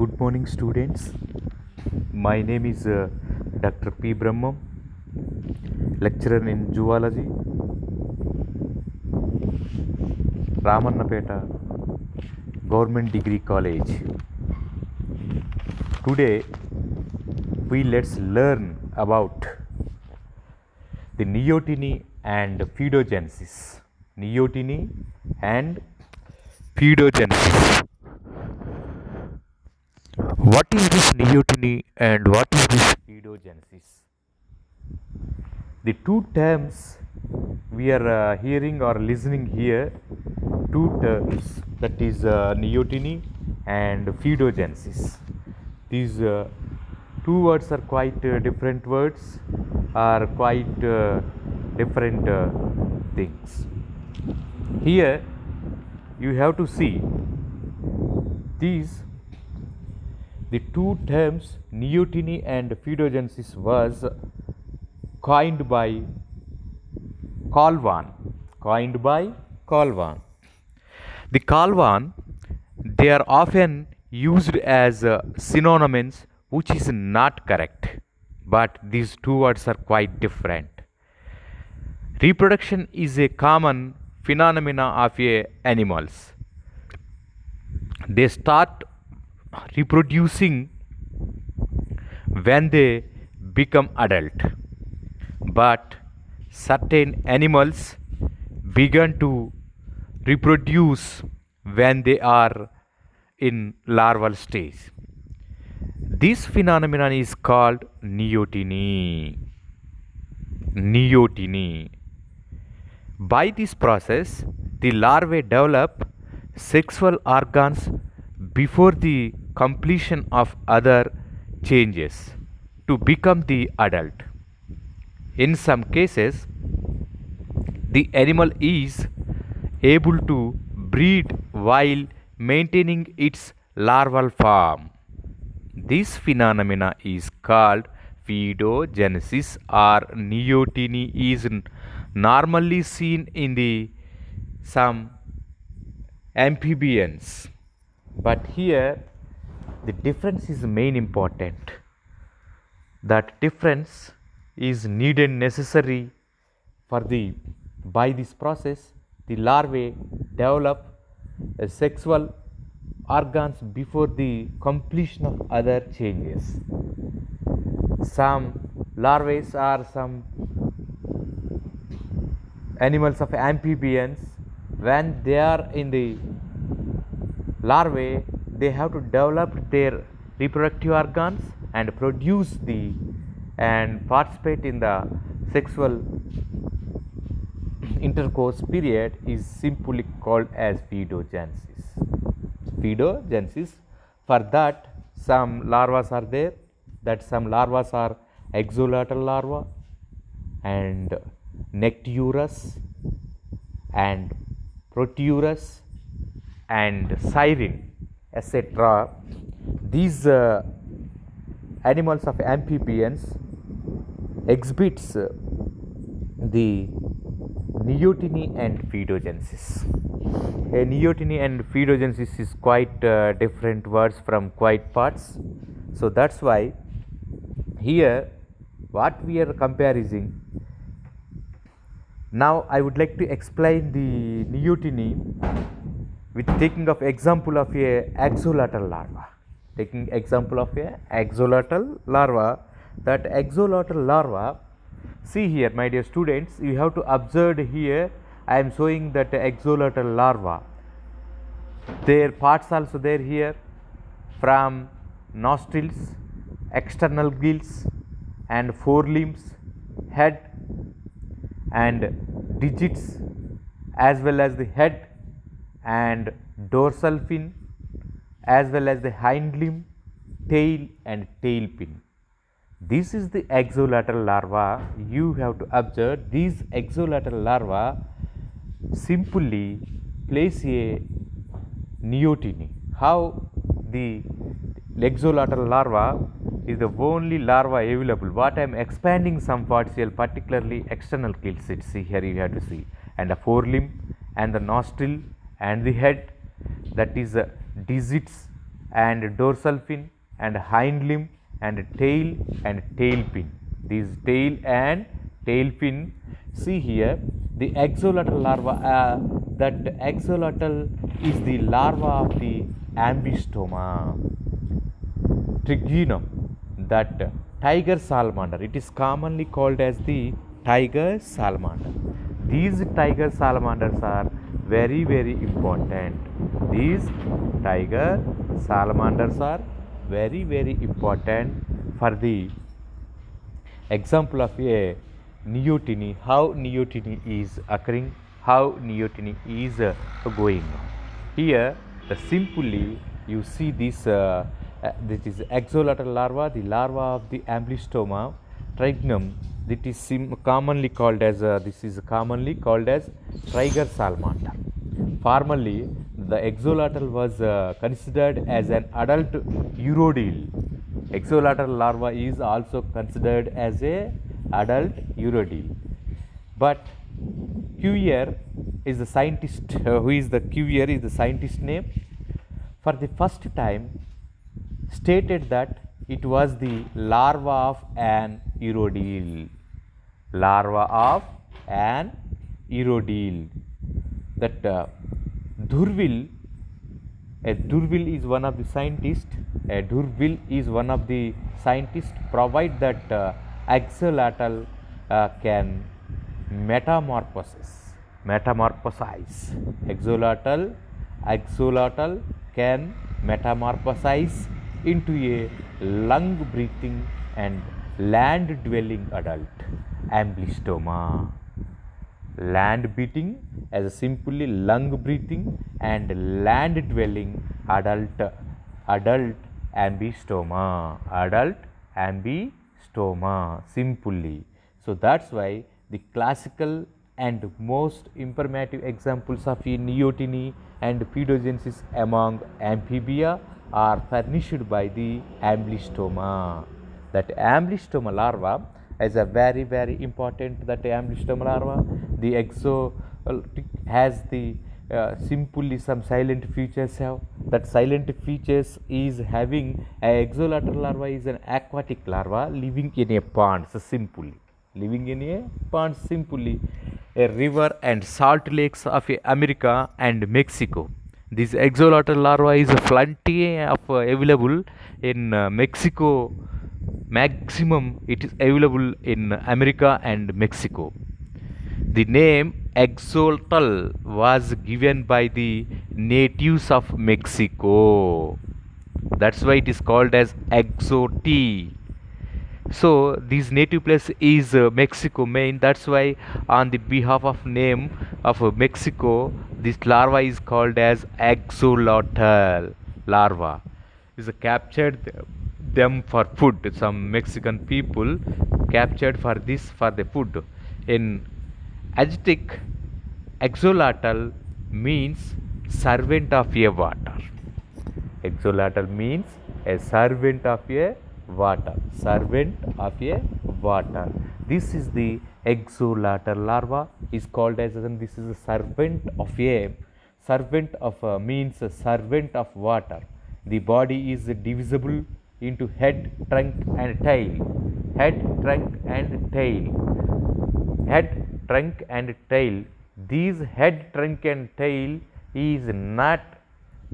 Good morning, students. My name is Dr. P. Brahmam, lecturer in zoology, Ramannapeta Government Degree College. Today, let's learn about the neoteny and phytogenesis. Neoteny and phytogenesis. What is this neoteny and what is this phytogenesis? The two terms we are hearing or listening here, two terms, that is neoteny and phytogenesis. These two words are quite different words, are quite different things. Here you have to see these. The two terms neoteny and phytogenesis was coined by Calvan. The Calvan, they are often used as synonyms, which is not correct, but these two words are quite different. Reproduction is a common phenomena of animals. They start reproducing when they become adult, but certain animals begin to reproduce when they are in larval stage. This phenomenon is called neoteny. By this process, the larvae develop sexual organs before the completion of other changes to become the adult. In some cases, the animal is able to breed while maintaining its larval form. This phenomena is called phytogenesis or neoteny, is normally seen in some amphibians, but here the difference is main important. That difference is needed necessary for by this process the larvae develop sexual organs before the completion of other changes. Some larvae are some animals of amphibians. When they are in the larvae, they have to develop their reproductive organs and produce and participate in the sexual intercourse period is simply called as phytogenesis. For that, some larvae are there, that some larvae are axolotl larvae and Necturus and Proteurus and Siren, etc. These animals of amphibians exhibits the neoteny and phytogenesis. A neoteny and phytogenesis is quite different words from quite parts. So that's why here what we are comparing. Now I would like to explain the neoteny with taking of example of a axolotl larva. Taking example of a axolotl larva. That axolotl larva, see here my dear students, you have to observe here. I am showing that axolotl larva. Their parts also there here, from nostrils, external gills and forelimbs, head and digits, as well as the head and dorsal fin, as well as the hind limb, tail and tail fin. This is the axolotl larva. You have to observe these axolotl larva simply place a neoteny. How the axolotl larva is the only larva available. What I am expanding some partial, particularly external gills. See here you have to see, and the forelimb and the nostril and the head, that is digits and dorsal fin and hind limb and tail fin. These tail and tail fin. See here, the axolotl larva. That axolotl is the larva of the ambystoma trigonum, that tiger salamander. It is commonly called as the tiger salamander. These tiger salamanders are very, very important. These tiger salamanders are very, very important for the example of a neoteny, how neoteny is occurring, how neoteny is going on. Here, the simply you see this is axolotl larva, the larva of the ambystoma trigonum. That is commonly called as commonly called as tiger salamander. Formerly, the axolotl was considered as an adult urodele. Axolotl larva is also considered as a adult urodele. But Cuvier is the scientist, who is the Cuvier is the scientist name, for the first time stated that it was the larva of an urodele. Larva of an urodele. That D'Urville is one of the scientists. D'Urville is one of the scientists provide that axolotl can metamorphosize. Axolotl can metamorphosize into a lung breathing and land dwelling adult ambystoma. Land breathing as a simply lung breathing and land dwelling adult ambystoma. Simply. So that's why the classical and most informative examples of a neoteny and pedogenesis among amphibia are furnished by the ambystoma. That ambystoma larva is a very, very important. That ambystoma larva, the exotic has the simply some silent features have. That silent features is having a axolotl larva is an aquatic larva living in a pond. So simply living in a pond, simply a river and salt lakes of America and Mexico. This axolotl larva is plenty of available in Mexico. Maximum it is available in America and Mexico. The name axolotl was given by the natives of Mexico. That's why it is called as axoti. So this native place is Mexico main. That's why on the behalf of name of Mexico, this larva is called as axolotl larva. Is captured them for food. Some Mexican people captured for this for the food. In Aztec, axolotl means servant of a water. Axolotl means a servant of a water. This is the axolotl larva is called as, this is a servant of means a servant of water. The body is divisible into head, trunk and tail. These head, trunk and tail is not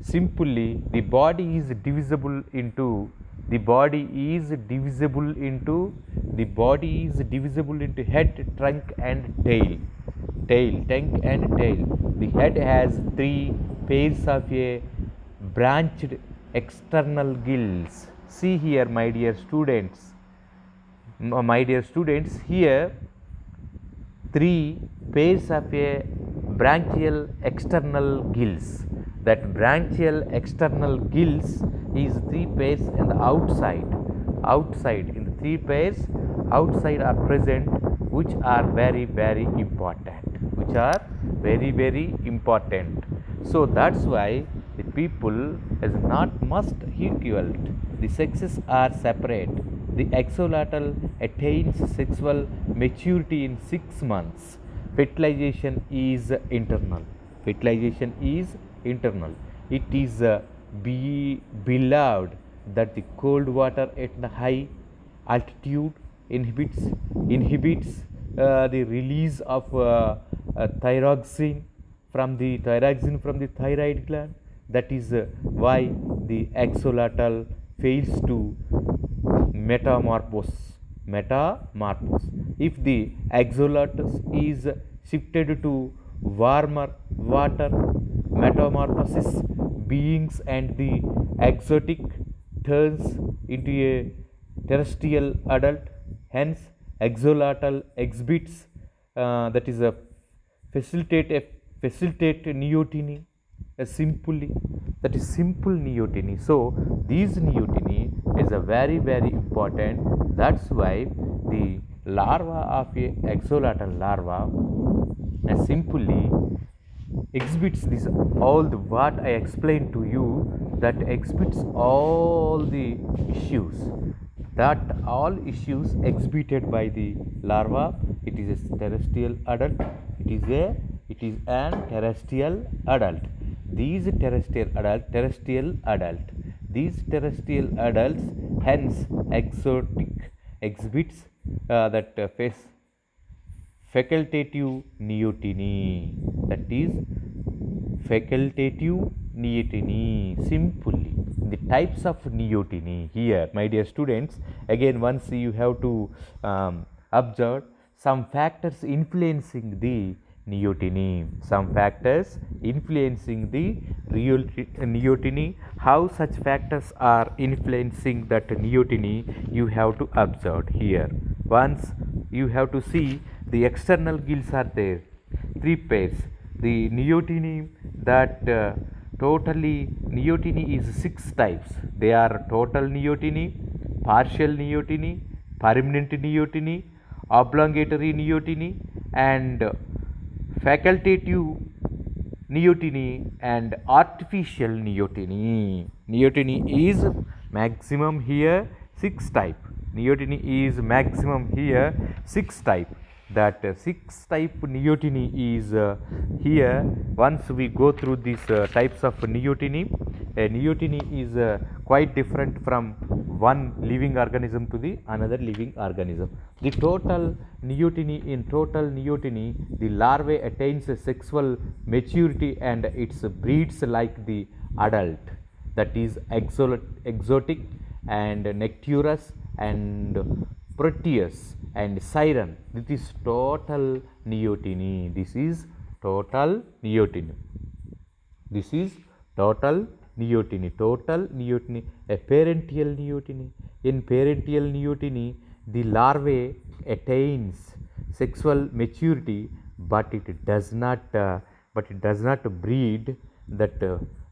simply the body is divisible into head, trunk and tail. The head has 3 pairs of a branched external gills. See here, my dear students, here 3 pairs of a branchial external gills. That branchial external gills is 3 pairs in the outside. In the 3 pairs outside are present, which are very, very important. So that's why the people is not must equal. The sexes are separate. The axolotl attains sexual maturity in 6 months. Fertilization is internal. It is be believed that the cold water at the high altitude inhibits the release of thyroxine from the thyroid gland. That is why the axolotl fails to metamorphose. If the axolotl is shifted to warmer water, metamorphosis beings and the exotic turns into a terrestrial adult. Hence axolotl exhibits that is a facilitate neoteny, a simply, that is simple neoteny. So these neoteny is a very important. That's why the larva of a axolotl larva simply exhibits this all the what I explained to you, that exhibits all the issues, that all issues exhibited by the larva. It is a terrestrial adult. It is an terrestrial adult. These terrestrial adults hence exotic exhibits that face facultative neoteny, that is facultative neoteny. Simply the types of neoteny here, my dear students, again once you have to observe some factors influencing the neoteny, neoteny. How such factors are influencing that neoteny, you have to observe here. Once you have to see the external gills are there, 3 pairs. The neoteny, that totally neoteny is 6 types. They are total neoteny, partial neoteny, permanent neoteny, oblongatory neoteny, and facultative neoteny and artificial neoteny. Neoteny is maximum here 6 type. Neoteny is maximum here 6 type. That 6 type neoteny is here. Once we go through these types of neoteny, a neoteny is quite different from one living organism to the another living organism. The total neoteny, the larvae attains sexual maturity and it breeds like the adult, that is exotic and Necturus and Proteus and Siren. This is total neoteny. This is total neoteny. A parental neoteny. In parental neoteny, the larvae attains sexual maturity, but it does not breed that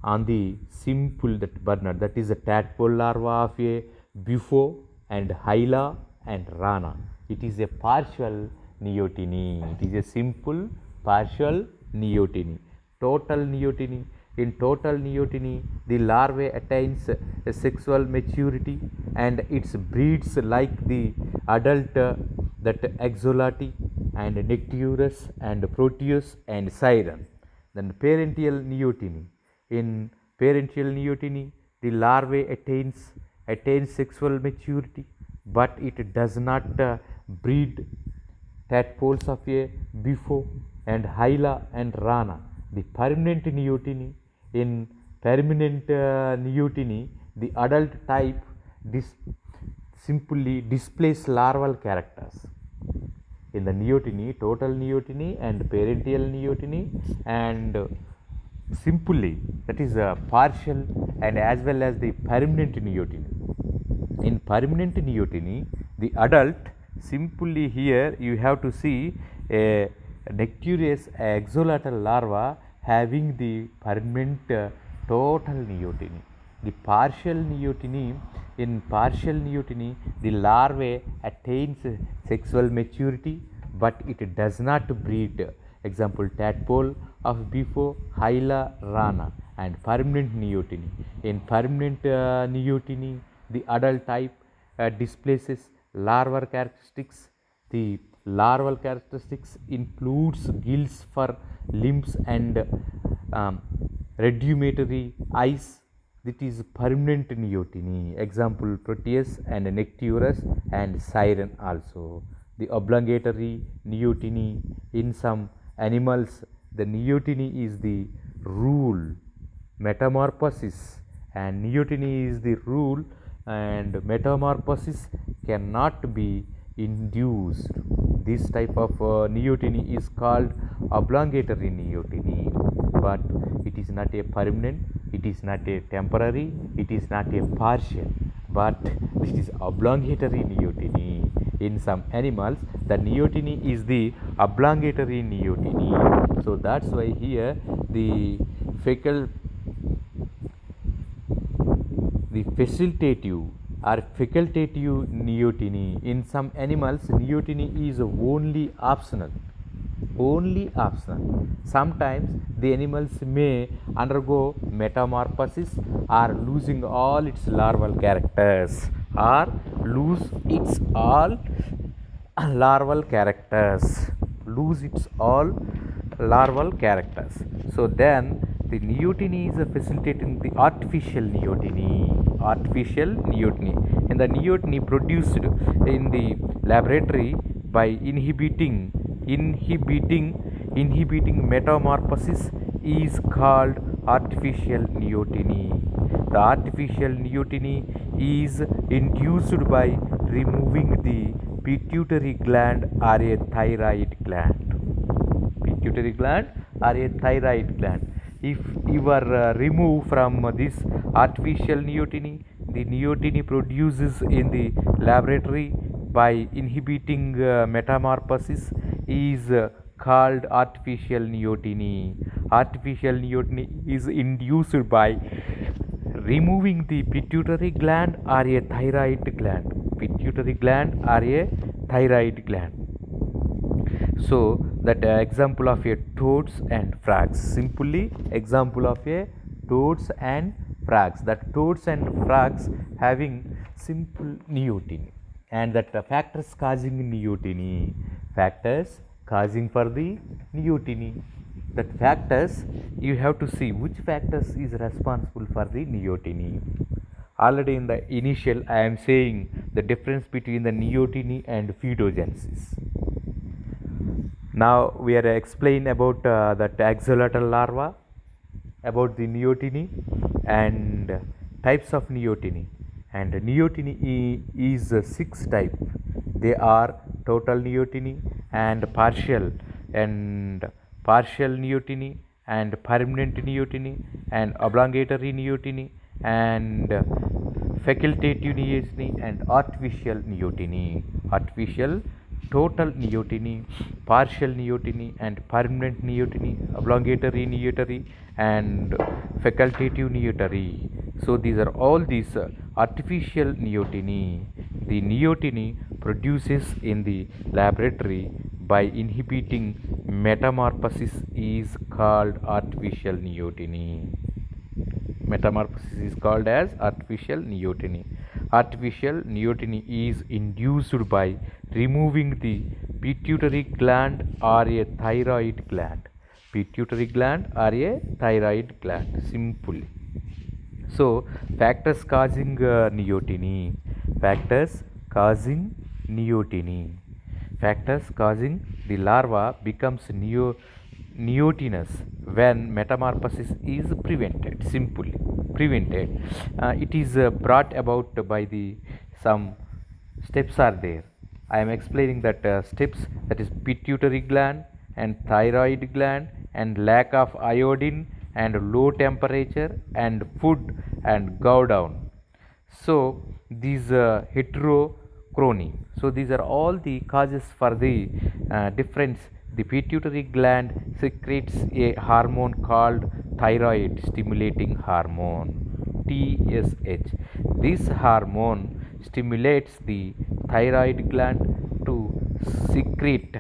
on the simple that burner, that is a tadpole larva of a Bufo and Hyla and Rana. It is a partial neoteny. It is a simple partial neoteny. Total neoteny. In total neoteny, the larvae attains a sexual maturity and it breeds like the adult, that axolotl and Necturus and Proteus and Siren. Then parental neoteny. In parental neoteny, the larvae attains sexual maturity, but it does not breed tadpoles of a Bufo and Hyla and Rana. The permanent neoteny. In permanent neoteny, the adult type simply displays larval characters. In the neoteny, total neoteny and parental neoteny, and simply, that is partial and as well as the permanent neoteny. In permanent neoteny, the adult, simply here you have to see a Necturus axolotl larva having the permanent total neoteny. The partial neoteny, in partial neoteny, the larvae attains sexual maturity, but it does not breed. Example, tadpole of Bufo, Hyla, Rana. And permanent neoteny. In permanent neoteny, the adult type displays larval characteristics. The larval characteristics includes gills for limbs and rudimentary eyes, That is permanent neoteny. Example, Proteus and Necturus and Siren also. The obligatory neoteny in some animals, the neoteny is the rule. Metamorphosis and neoteny is the rule, and metamorphosis cannot be induced. This type of neoteny is called obligatory neoteny, but it is not a permanent, it is not a temporary, it is not a partial, but this is obligatory neoteny. In some animals, the neoteny is the obligatory neoteny. So that's why here the facilitative or facultative neoteny. In some animals, neoteny is only optional. Only optional. Sometimes the animals may undergo metamorphosis or losing all its larval characters, or lose its all larval characters, lose its all larval characters. So then the neoteny is facilitating the artificial neoteny. Artificial neoteny. And the neoteny produced in the laboratory by inhibiting metamorphosis is called artificial neoteny. The artificial neoteny is induced by removing the pituitary gland or a thyroid gland. Pituitary gland or a thyroid gland. If you are removed from this artificial neoteny, the neoteny produces in the laboratory by inhibiting metamorphosis is called artificial neoteny. Artificial neoteny is induced by removing the pituitary gland or a thyroid gland. Pituitary gland or a thyroid gland. So that example of a toads and frogs. Simply example of a toads and frogs. That toads and frogs having simple neoteny, and that factors causing neoteny. Factors causing for the neoteny. That factors, you have to see which factors is responsible for the neoteny. Already in the initial I am saying the difference between the neoteny and phytogenesis. Now we are explain about that axolotl larva, about the neoteny and types of neoteny. And neoteny is 6 types. They are total neoteny and partial neoteny and permanent neoteny and obligatory neoteny and facultative neoteny and artificial neoteny. Artificial, total neoteny, partial neoteny and permanent neoteny, obligatory neoteny and facultative neoteny. So these are all these artificial neoteny. The neoteny produces in the laboratory by inhibiting metamorphosis is called artificial neoteny. Metamorphosis is called as artificial neoteny. Artificial neoteny is induced by removing the pituitary gland or a thyroid gland. Pituitary gland or a thyroid gland, simply. So factors causing neoteny. Factors causing neoteny. Factors causing the larva becomes neotenous when metamorphosis is prevented. Simply prevented. It is brought about by the some steps are there. I am explaining that steps, that is pituitary gland and thyroid gland and lack of iodine and low temperature and food and go down. So these heterochrony. So these are all the causes for the difference. The pituitary gland secretes a hormone called thyroid stimulating hormone, TSH. This hormone stimulates the thyroid gland to secrete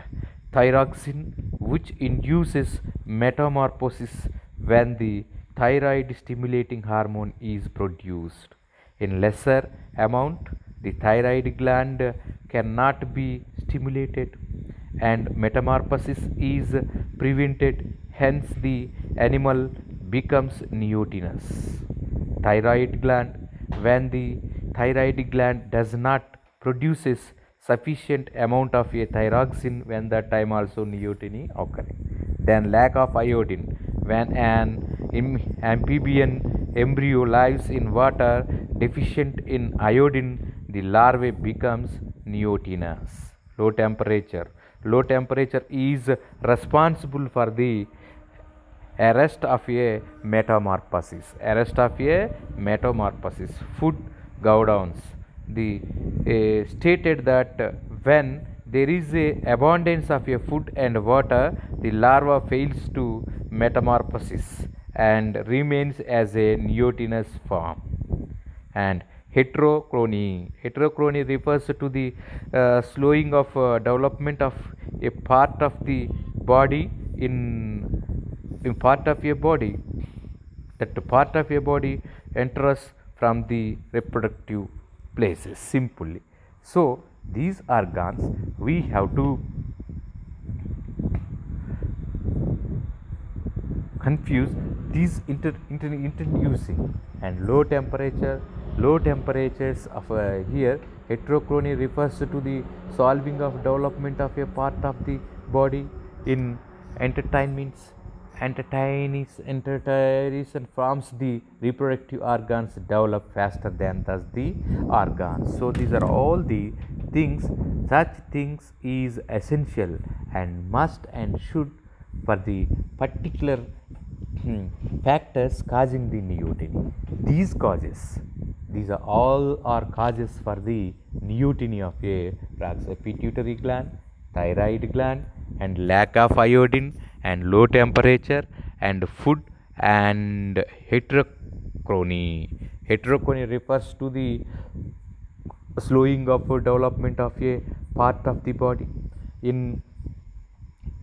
thyroxine, which induces metamorphosis when the thyroid stimulating hormone is produced. In lesser amount, the thyroid gland cannot be stimulated and metamorphosis is prevented, hence the animal becomes neotenous. thyroid gland. When the thyroid gland does not produces sufficient amount of a thyroxine, when that time also neoteny occurring. Then lack of iodine. When an amphibian embryo lives in water deficient in iodine, the larvae becomes neotenous. Low temperature. Low temperature is responsible for the arrest of a metamorphosis. Arrest of a metamorphosis. Food gowdowns. The stated that when there is a abundance of a food and water, the larva fails to metamorphosis and remains as a neotenous form. And heterochrony. Heterochrony refers to the slowing of development of a part of the body in part of your body, that part of your body enters from the reproductive places simply. So these organs we have to confuse these introducing. And low temperatures of here heterochrony refers to the solving of development of a part of the body in entertainments entertainment forms the reproductive organs develop faster than thus the organs. So these are all the things. Such things is essential and must and should for the particular factors causing the neoteny. These are all are causes for the neoteny of a drugs: a pituitary gland, thyroid gland, and lack of iodine, and low temperature, and food, and heterochrony. Heterochrony refers to the slowing of development of a part of the body in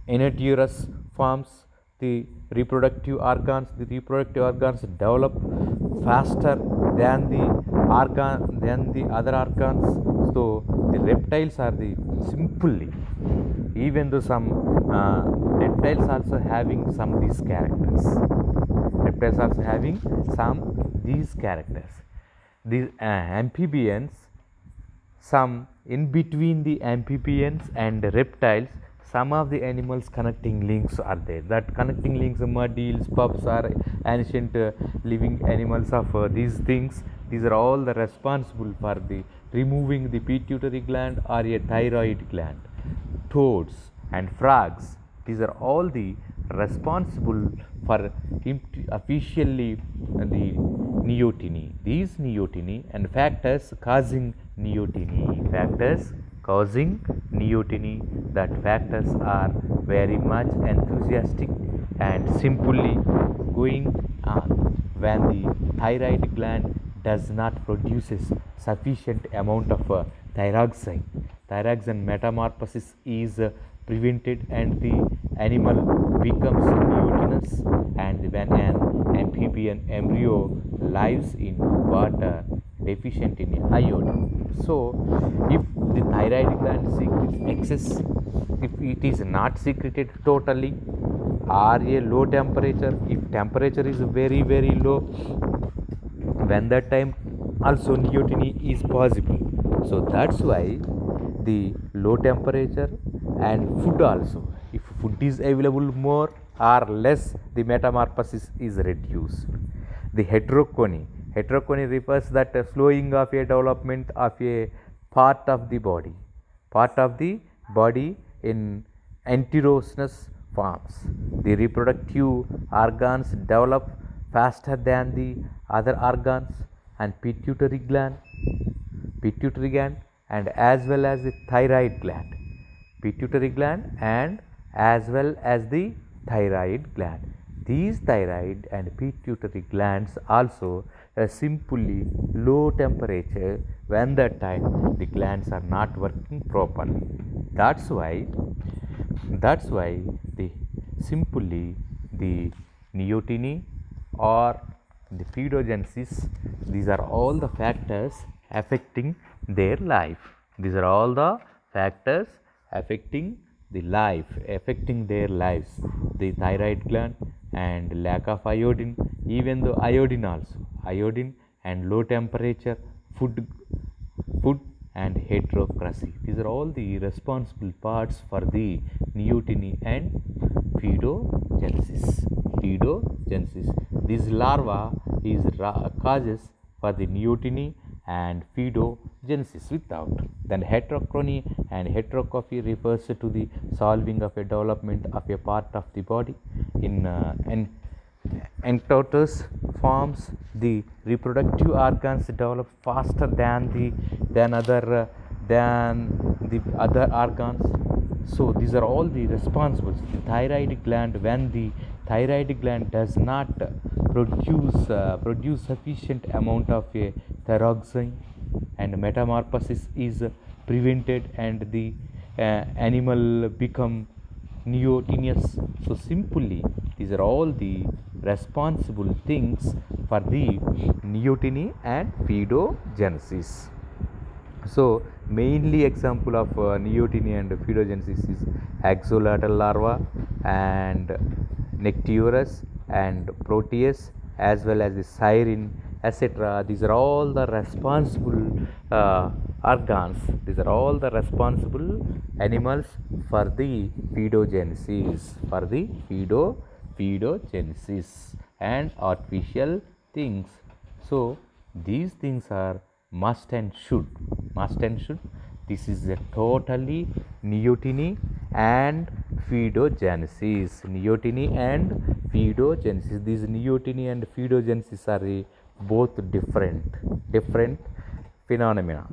inertiorous forms. The reproductive organs develop faster than the other organs. So the reptiles are the simply, even though some reptiles also having some these characters. These amphibians, some in between the amphibians and reptiles, some of the animals connecting links are there. That connecting links, mud eels, pups are ancient living animals of these things. These are all the responsible for the removing the pituitary gland or a thyroid gland. Toads and frogs, these are all the responsible for officially the neoteny. These neoteny and factors causing neoteny. That factors are very much enthusiastic and simply going on when the thyroid gland does not produces sufficient amount of thyroxine. Thyroxine metamorphosis is prevented and the animal becomes neotenous. And when an amphibian embryo lives in water deficient in iodine, so if the thyroid gland secretes excess, if it is not secreted totally, or a low temperature, if temperature is very low, when that time also neoteny is possible. So that's why the low temperature and food also, if food is available more or less, the metamorphosis is reduced. The heterochrony refers that slowing of a development of a part of the body in enterogenous forms. The reproductive organs develop faster than the other organs, and pituitary gland, and as well as the thyroid gland. And as well as the thyroid gland. These thyroid and pituitary glands also simply low temperature, when that time the glands are not working properly. That's why the simply the neoteny or the pedogenesis, these are all the factors affecting their life. These are all the factors affecting their lives. The thyroid gland and lack of iodine, even though iodine and low temperature food and heterocracy. These are all the responsible parts for the neoteny and fedogenesis. This larva is causes for the neoteny and fedogenesis without. Then heterochrony and heterotrophy refers to the solving of a development of a part of the body in encounters forms. The reproductive organs develop faster than the other organs. So these are all the responsibles. The thyroid gland, when the thyroid gland does not produce sufficient amount of a thyroxine, and metamorphosis is prevented, and the animal become neotenous. So simply these are all the responsible things for the neoteny and fedogenesis. So mainly example of neoteny and fedogenesis is axolotl larva and Necturus and Proteus, as well as the Siren, etc. These are all the responsible organs. These are all the responsible animals for the fedogenesis, fedogenesis and artificial things. So these things are must and should. This is a totally neoteny and fedogenesis. These neoteny and fedogenesis are both different phenomena.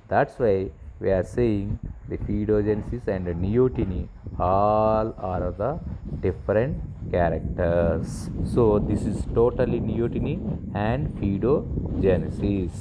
That's why we are saying the fedogenesis and neoteny all are the different characters. So this is totally neoteny and fedogenesis.